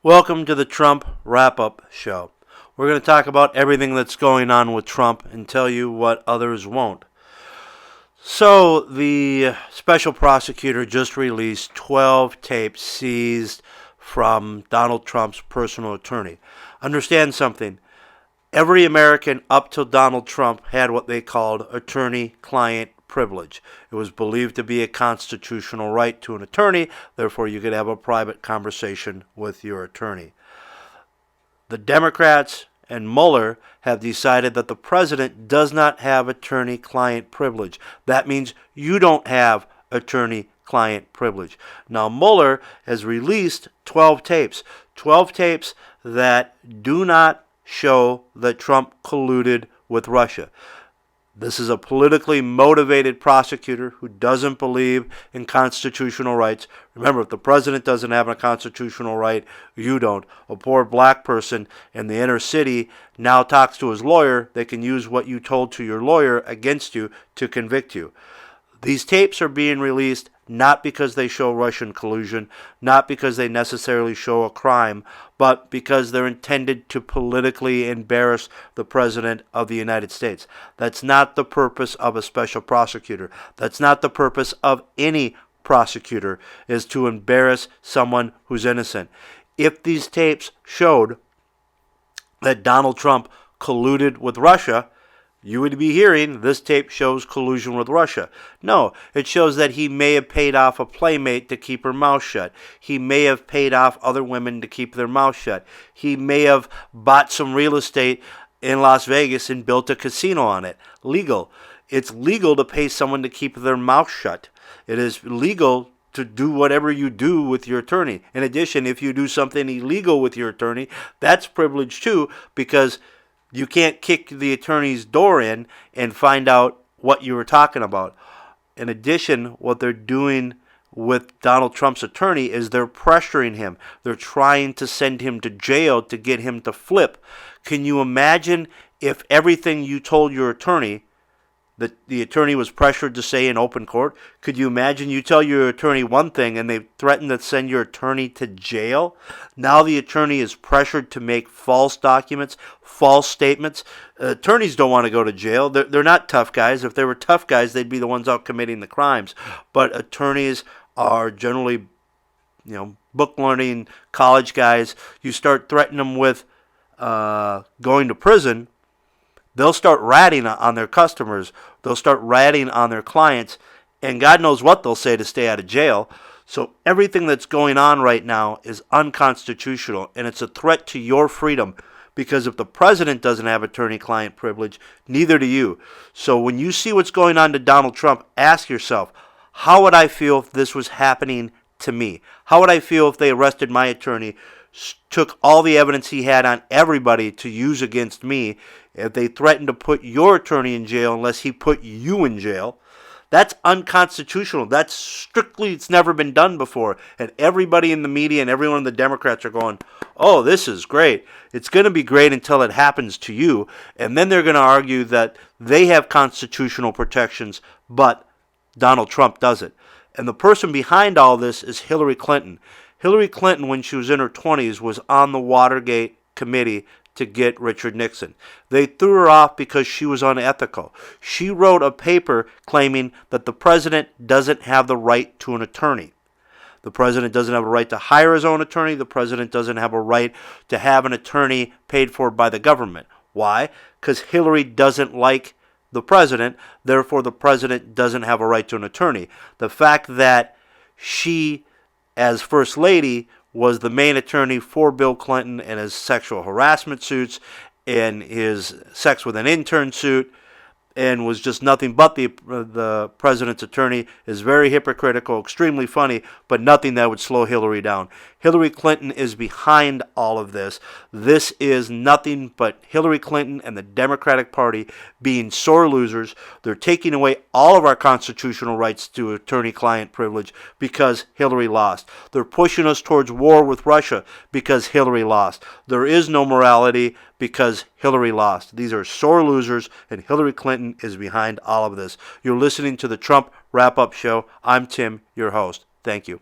Welcome to the Trump Wrap-Up Show. We're going to talk about everything that's going on with Trump and tell you what others won't. So, the special prosecutor just released 12 tapes seized from Donald Trump's personal attorney. Understand something. Every American up till Donald Trump had what they called attorney-client privilege. It was believed to be a constitutional right to an attorney, therefore you could have a private conversation with your attorney. The Democrats and Mueller have decided that the president does not have attorney-client privilege. That means you don't have attorney-client privilege. Now Mueller has released 12 tapes that do not show that Trump colluded with Russia. This is a politically motivated prosecutor who doesn't believe in constitutional rights. Remember, if the president doesn't have a constitutional right, you don't. A poor black person in the inner city now talks to his lawyer. They can use what you told to your lawyer against you to convict you. These tapes are being released not because they show Russian collusion, not because they necessarily show a crime, but because they're intended to politically embarrass the President of the United States. That's not the purpose of a special prosecutor. That's not the purpose of any prosecutor, is to embarrass someone who's innocent. If these tapes showed that Donald Trump colluded with Russia, you would be hearing this tape shows collusion with Russia. No, it shows that he may have paid off a playmate to keep her mouth shut. He may have paid off other women to keep their mouth shut. He may have bought some real estate in Las Vegas and built a casino on it. Legal. It's legal to pay someone to keep their mouth shut. It is legal to do whatever you do with your attorney. In addition, if you do something illegal with your attorney, that's privilege too, because you can't kick the attorney's door in and find out what you were talking about. In addition, what they're doing with Donald Trump's attorney is they're pressuring him. They're trying to send him to jail to get him to flip. Can you imagine if everything you told your attorney that the attorney was pressured to say in open court? Could you imagine you tell your attorney one thing and they threaten to send your attorney to jail? Now the attorney is pressured to make false documents, false statements. Attorneys don't want to go to jail. They're not tough guys. If they were tough guys, they'd be the ones out committing the crimes. But attorneys are generally, book learning college guys. You start threatening them with going to prison, they'll start ratting on their customers. They'll start ratting on their clients. And God knows what they'll say to stay out of jail. So everything that's going on right now is unconstitutional. And it's a threat to your freedom. Because if the president doesn't have attorney-client privilege, neither do you. So when you see what's going on to Donald Trump, ask yourself, how would I feel if this was happening to me? How would I feel if they arrested my attorney, took all the evidence he had on everybody to use against me, if they threatened to put your attorney in jail unless he put you in jail? That's unconstitutional. That's strictly, it's never been done before. And everybody in the media and everyone in the Democrats are going, oh, this is great. It's going to be great until it happens to you. And then they're going to argue that they have constitutional protections, but Donald Trump doesn't. And the person behind all this is Hillary Clinton. Hillary Clinton, when she was in her 20s, was on the Watergate committee to get Richard Nixon. They threw her off because she was unethical. She wrote a paper claiming that the president doesn't have the right to an attorney. The president doesn't have a right to hire his own attorney. The president doesn't have a right to have an attorney paid for by the government. Why? Because Hillary doesn't like the president. Therefore, the president doesn't have a right to an attorney. The fact that she, as First Lady, was the main attorney for Bill Clinton and his sexual harassment suits and his sex with an intern suit, and was just nothing but the president's attorney, is very hypocritical, extremely funny, but nothing that would slow Hillary down. Hillary Clinton is behind all of this. This is nothing but Hillary Clinton and the Democratic Party being sore losers. They're taking away all of our constitutional rights to attorney-client privilege because Hillary lost. They're pushing us towards war with Russia because Hillary lost. There is no morality because Hillary lost. These are sore losers, and Hillary Clinton is behind all of this. You're listening to the Trump Wrap-Up Show. I'm Tim, your host. Thank you.